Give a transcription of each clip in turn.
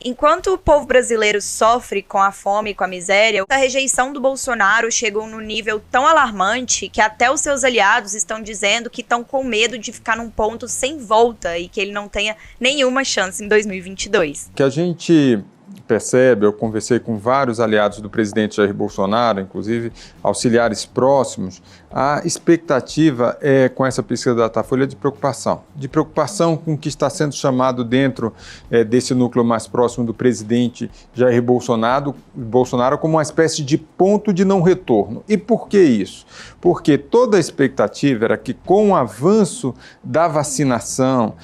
Enquanto o povo brasileiro sofre com a fome e com a miséria, a rejeição do Bolsonaro chegou num nível tão alarmante que até os seus aliados estão dizendo que estão com medo de ficar num ponto sem volta e que ele não tenha nenhuma chance em 2022. Que a gente percebe, eu conversei com vários aliados do presidente Jair Bolsonaro, inclusive auxiliares próximos, a expectativa é, com essa pesquisa da Datafolha, de preocupação com o que está sendo chamado dentro desse núcleo mais próximo do presidente Jair Bolsonaro como uma espécie de ponto de não retorno. E por que isso? Porque toda a expectativa era que com o avanço da vacinação,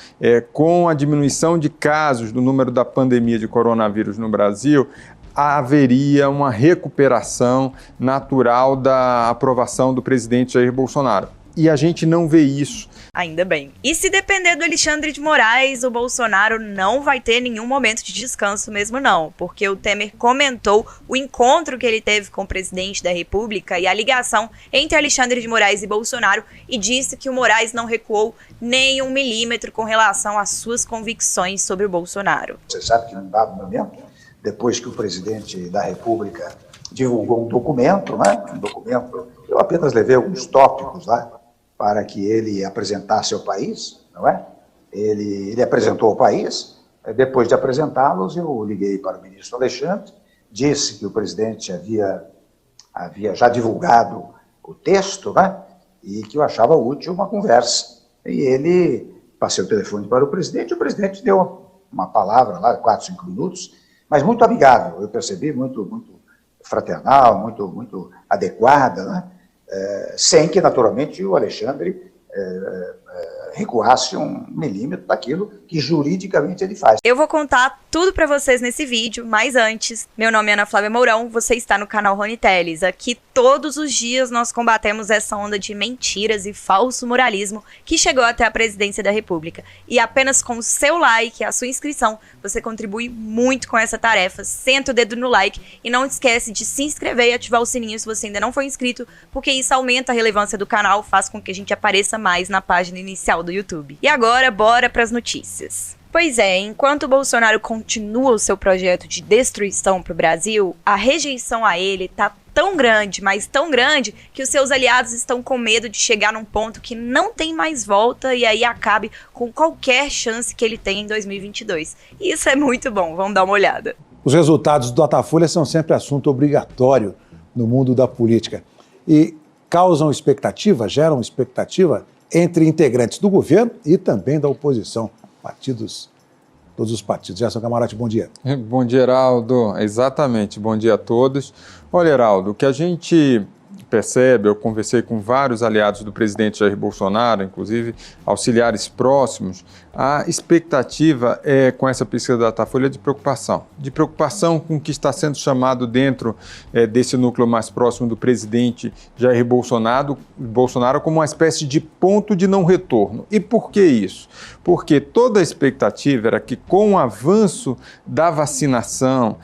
com a diminuição de casos do número da pandemia de coronavírus no Brasil, haveria uma recuperação natural da aprovação do presidente Jair Bolsonaro. E a gente não vê isso. Ainda bem. E se depender do Alexandre de Moraes, o Bolsonaro não vai ter nenhum momento de descanso mesmo não, porque o Temer comentou o encontro que ele teve com o presidente da República e a ligação entre Alexandre de Moraes e Bolsonaro e disse que o Moraes não recuou nem 1 milímetro com relação às suas convicções sobre o Bolsonaro. Você sabe que num dado momento, depois que o presidente da República divulgou um documento, né? Eu apenas levei alguns tópicos lá para que ele apresentasse ao país, não é? Ele apresentou ao país, depois de apresentá-los, eu liguei para o ministro Alexandre, disse que o presidente havia já divulgado o texto, né? E que eu achava útil uma conversa. E ele passei o telefone para o presidente deu uma palavra lá, 4, 5 minutos, mas muito amigável, eu percebi, muito fraternal, muito adequada, né? Sem que, naturalmente, o Alexandre recuasse 1 milímetro daquilo que juridicamente ele faz. Eu vou contar tudo pra vocês nesse vídeo, mas antes, meu nome é Ana Flávia Mourão, você está no canal Rony Telles. Aqui todos os dias nós combatemos essa onda de mentiras e falso moralismo que chegou até a presidência da República. E apenas com o seu like e a sua inscrição, você contribui muito com essa tarefa. Senta o dedo no like e não esquece de se inscrever e ativar o sininho se você ainda não for inscrito, porque isso aumenta a relevância do canal, faz com que a gente apareça mais na página inicial do YouTube. E agora, bora pras notícias. Pois é, enquanto o Bolsonaro continua o seu projeto de destruição para o Brasil, a rejeição a ele tá tão grande, mas tão grande, que os seus aliados estão com medo de chegar num ponto que não tem mais volta e aí acabe com qualquer chance que ele tenha em 2022. E isso é muito bom, vamos dar uma olhada. Os resultados do Datafolha são sempre assunto obrigatório no mundo da política e causam expectativa, geram expectativa entre integrantes do governo e também da oposição. Todos os partidos. Gerson Camarote, bom dia. Bom dia, Heraldo. Exatamente, bom dia a todos. Olha, Heraldo, o que a gente percebe, eu conversei com vários aliados do presidente Jair Bolsonaro, inclusive auxiliares próximos, a expectativa é, com essa pesquisa da Datafolha, de preocupação com o que está sendo chamado dentro desse núcleo mais próximo do presidente Jair Bolsonaro como uma espécie de ponto de não retorno. E por que isso? Porque toda a expectativa era que com o avanço da vacinação,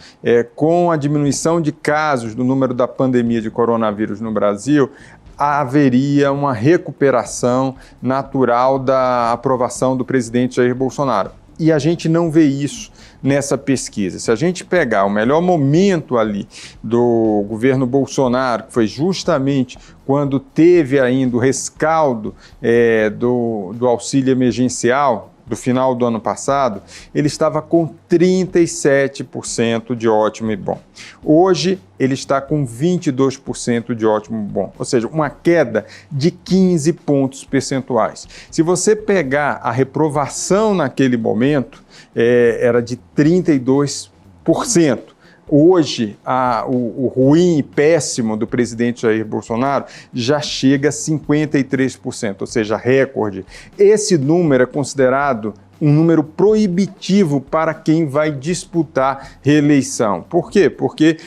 com a diminuição de casos do número da pandemia de coronavírus no Brasil, haveria uma recuperação natural da aprovação do presidente Jair Bolsonaro. E a gente não vê isso nessa pesquisa. Se a gente pegar o melhor momento ali do governo Bolsonaro, que foi justamente quando teve ainda o rescaldo do auxílio emergencial, do final do ano passado, ele estava com 37% de ótimo e bom. Hoje, ele está com 22% de ótimo e bom, ou seja, uma queda de 15 pontos percentuais. Se você pegar a reprovação naquele momento, era de 32%. Hoje, o ruim e péssimo do presidente Jair Bolsonaro já chega a 53%, ou seja, recorde. Esse número é considerado um número proibitivo para quem vai disputar reeleição. Por quê? Porque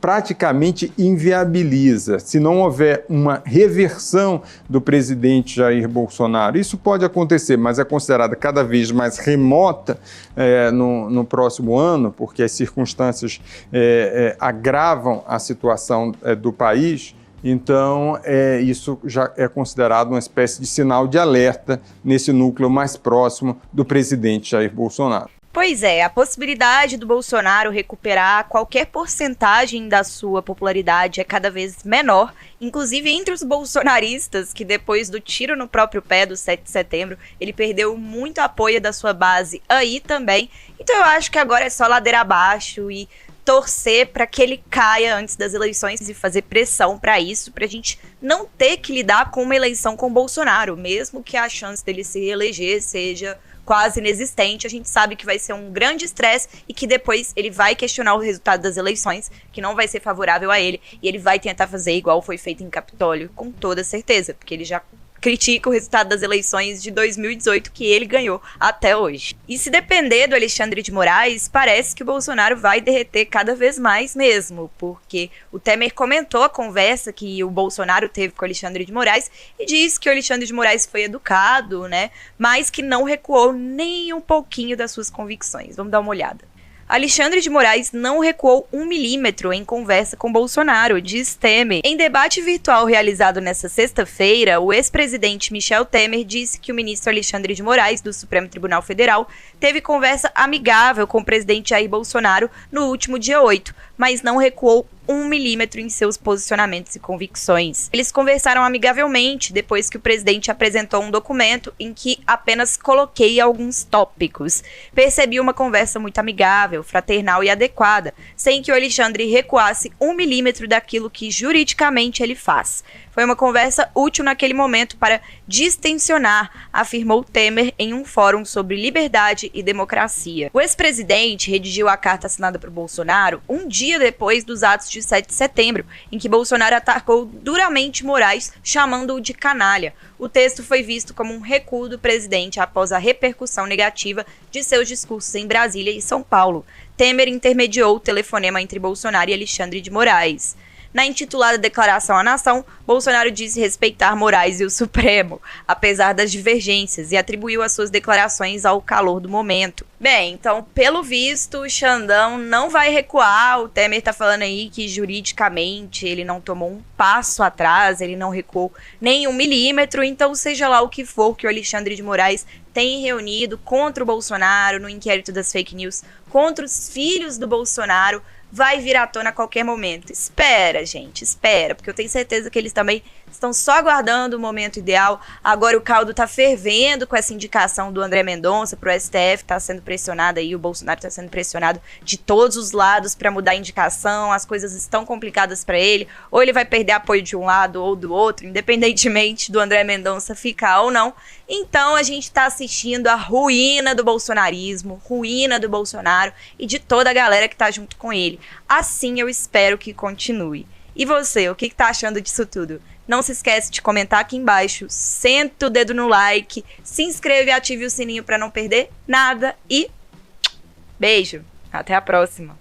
praticamente inviabiliza, se não houver uma reversão do presidente Jair Bolsonaro. Isso pode acontecer, mas é considerada cada vez mais remota no próximo ano, porque as circunstâncias agravam a situação do país. Então, isso já é considerado uma espécie de sinal de alerta nesse núcleo mais próximo do presidente Jair Bolsonaro. Pois é, a possibilidade do Bolsonaro recuperar qualquer porcentagem da sua popularidade é cada vez menor, inclusive entre os bolsonaristas, que depois do tiro no próprio pé do 7 de setembro, ele perdeu muito apoio da sua base aí também. Então eu acho que agora é só ladeira abaixo e torcer para que ele caia antes das eleições e fazer pressão para isso, para a gente não ter que lidar com uma eleição com o Bolsonaro, mesmo que a chance dele se reeleger seja quase inexistente. A gente sabe que vai ser um grande estresse e que depois ele vai questionar o resultado das eleições, que não vai ser favorável a ele, e ele vai tentar fazer igual foi feito em Capitólio, com toda certeza, porque ele já critica o resultado das eleições de 2018 que ele ganhou até hoje. E se depender do Alexandre de Moraes, parece que o Bolsonaro vai derreter cada vez mais mesmo, porque o Temer comentou a conversa que o Bolsonaro teve com o Alexandre de Moraes e disse que o Alexandre de Moraes foi educado, né, mas que não recuou nem um pouquinho das suas convicções. Vamos dar uma olhada. Alexandre de Moraes não recuou 1 milímetro em conversa com Bolsonaro, diz Temer. Em debate virtual realizado nesta sexta-feira, o ex-presidente Michel Temer disse que o ministro Alexandre de Moraes, do Supremo Tribunal Federal, teve conversa amigável com o presidente Jair Bolsonaro no último dia 8, mas não recuou 1 milímetro em seus posicionamentos e convicções. Eles conversaram amigavelmente depois que o presidente apresentou um documento em que apenas coloquei alguns tópicos. Percebi uma conversa muito amigável, fraternal e adequada, sem que o Alexandre recuasse 1 milímetro daquilo que juridicamente ele faz. Foi uma conversa útil naquele momento para distensionar, afirmou Temer em um fórum sobre liberdade e democracia. O ex-presidente redigiu a carta assinada por Bolsonaro um dia depois dos atos de 7 de setembro, em que Bolsonaro atacou duramente Moraes, chamando-o de canalha. O texto foi visto como um recuo do presidente após a repercussão negativa de seus discursos em Brasília e São Paulo. Temer intermediou o telefonema entre Bolsonaro e Alexandre de Moraes. Na intitulada Declaração à Nação, Bolsonaro disse respeitar Moraes e o Supremo, apesar das divergências, e atribuiu as suas declarações ao calor do momento. Bem, então, pelo visto, o Xandão não vai recuar. O Temer tá falando aí que juridicamente ele não tomou um passo atrás, ele não recuou nem 1 milímetro, então seja lá o que for que o Alexandre de Moraes tem reunido contra o Bolsonaro no inquérito das fake news, contra os filhos do Bolsonaro, vai vir à tona a qualquer momento. Espera, gente, espera, porque eu tenho certeza que eles também estão só aguardando o momento ideal. Agora o caldo tá fervendo com essa indicação do André Mendonça pro STF, tá sendo pressionado aí, o Bolsonaro tá sendo pressionado de todos os lados para mudar a indicação, as coisas estão complicadas para ele, ou ele vai perder apoio de um lado ou do outro, independentemente do André Mendonça ficar ou não. Então a gente tá assistindo a ruína do bolsonarismo, ruína do Bolsonaro e de toda a galera que tá junto com ele. Assim eu espero que continue. E você, o que tá achando disso tudo? Não se esquece de comentar aqui embaixo, senta o dedo no like, se inscreve e ative o sininho para não perder nada e beijo, até a próxima.